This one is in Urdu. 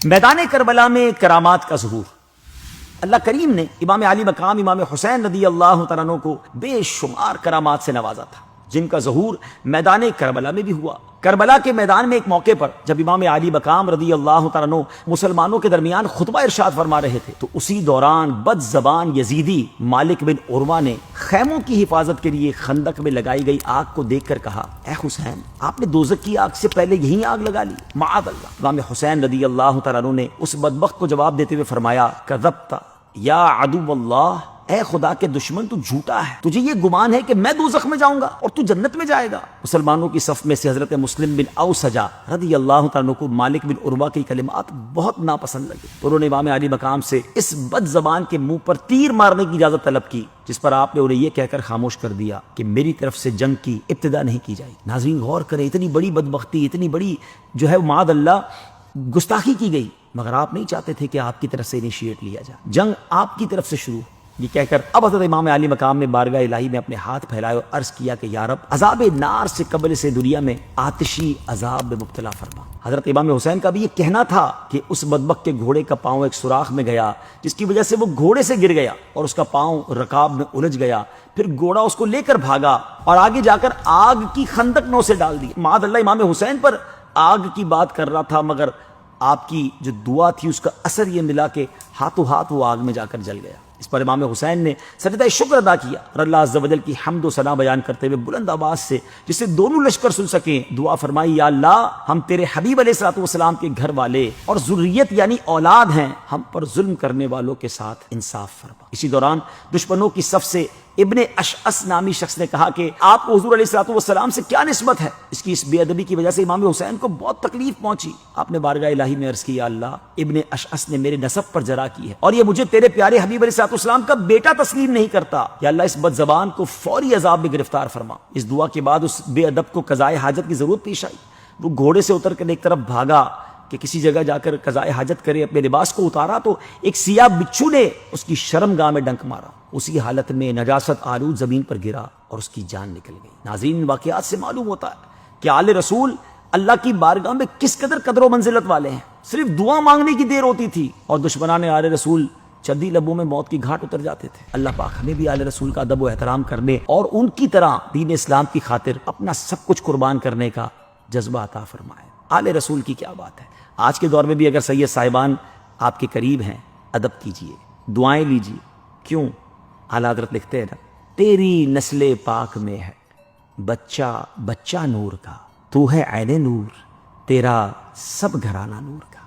میدان کربلا میں کرامات کا ظہور۔ اللہ کریم نے امام علی مقام امام حسین رضی اللہ تعالیٰ عنہ کو بے شمار کرامات سے نوازا تھا، جن کا ظہور میدان کربلا میں بھی ہوا۔ کربلا کے میدان میں ایک موقع پر جب امام علی مقام رضی اللہ تعالیٰ عنہ مسلمانوں کے درمیان خطبہ ارشاد فرما رہے تھے، تو اسی دوران بد زبان یزیدی مالک بن عروہ نے خیموں کی حفاظت کے لیے خندق میں لگائی گئی آگ کو دیکھ کر کہا، اے حسین، آپ نے دوزخ کی آگ سے پہلے یہی آگ لگا لی، معاذ اللہ۔ امام حسین رضی اللہ تعالیٰ عنہ نے اس بدبخت کو جواب دیتے ہوئے فرمایا، کذبت یا عدو اللہ، اے خدا کے دشمن، تو جھوٹا ہے، تجھے یہ گمان ہے کہ میں دوزخ میں جاؤں گا اور تو جنت میں جائے گا۔ مسلمانوں کی صف میں سے حضرت مسلم بن اوسجہ رضی اللہ تعالیٰ عنہ کو مالک بن عروہ کے کلمات بہت ناپسند لگے، تو انہوں نے امام علی مقام سے اس بد زبان کے منہ پر تیر مارنے کی اجازت طلب کی، جس پر آپ نے انہیں یہ کہہ کر خاموش کر دیا کہ میری طرف سے جنگ کی ابتدا نہیں کی جائے گی۔ ناظرین غور کریں، اتنی بڑی بدبختی، اتنی بڑی جو ہے معاذ اللہ گستاخی کی گئی، مگر آپ نہیں چاہتے تھے کہ آپ کی طرف سے انیشیٹ لیا جائے، جنگ آپ کی طرف سے شروع۔ یہ کہہ کر اب حضرت امام علی مقام نے بارگاہ الہی میں اپنے ہاتھ پھیلائے اور عرض کیا کہ یا رب، عذاب نار سے قبل سے دنیا میں آتشی عذاب میں مبتلا فرما۔ حضرت امام حسین کا بھی یہ کہنا تھا کہ اس بدبخت کے گھوڑے کا پاؤں ایک سوراخ میں گیا، جس کی وجہ سے وہ گھوڑے سے گر گیا اور اس کا پاؤں رکاب میں الجھ گیا، پھر گھوڑا اس کو لے کر بھاگا اور آگے جا کر آگ کی خندق میں اسے ڈال دی۔ معاذ اللہ، امام حسین پر آگ کی بات کر رہا تھا، مگر آپ کی جو دعا تھی اس کا اثر یہ ملا کہ ہاتھوں ہاتھ وہ آگ میں جا کر جل گیا۔ اس پر امام حسین نے سجدہ شکر ادا کیا اور اللہ عز و جل کی حمد و ثنا بیان کرتے ہوئے بلند آواز سے، جس سے دونوں لشکر سن سکیں، دعا فرمائی، یا اللہ، ہم تیرے حبیب علیہ الصلوۃ والسلام کے گھر والے اور ذریت یعنی اولاد ہیں، ہم پر ظلم کرنے والوں کے ساتھ انصاف فرما۔ اسی دوران دشمنوں کی صف سے ابن اشعث نامی شخص نے کہا کہ آپ کو حضور علیہ الصلوۃ والسلام سے کیا نسبت ہے؟ اس کی اس بے ادبی کی وجہ سے امام حسین کو بہت تکلیف پہنچی۔ آپ نے بارگاہ الہی میں عرض کیا، اللہ، ابن اشعث نے میرے نسب پر جرح کی ہے اور یہ مجھے تیرے پیارے حبیب علیہ الصلوۃ والسلام کا بیٹا تسلیم نہیں کرتا، یا اللہ اس بد زبان کو فوری عذاب میں گرفتار فرما۔ اس دعا کے بعد اس بے ادب کو قضائے حاجت کی ضرورت پیش آئی، وہ گھوڑے سے اتر کر ایک طرف بھاگا کہ کسی جگہ جا کر قضائے حاجت کرے، اپنے لباس کو اتارا تو ایک سیاہ بچھو نے اس کی شرمگاہ میں ڈنک مارا، اسی حالت میں نجاست آلود زمین پر گرا اور اس کی جان نکل گئی۔ ناظرین، ان واقعات سے معلوم ہوتا ہے کہ آل رسول اللہ کی بارگاہ میں کس قدر و منزلت والے ہیں۔ صرف دعا مانگنے کی دیر ہوتی تھی اور دشمنان آل رسول چندی لبوں میں موت کی گھاٹ اتر جاتے تھے۔ اللہ پاک ہمیں بھی آل رسول کا ادب و احترام کرنے اور ان کی طرح دین اسلام کی خاطر اپنا سب کچھ قربان کرنے کا جذبہ عطا فرمائے۔ آل رسول کی کیا بات ہے! آج کے دور میں بھی اگر سید صاحبان آپ کے قریب ہیں، ادب کیجئے، دعائیں لیجئے۔ کیوں؟ اعلیٰ حضرت لکھتے ہیں نا، تیری نسل پاک میں ہے بچہ بچہ نور کا، تو ہے عین نور، تیرا سب گھرانہ نور کا۔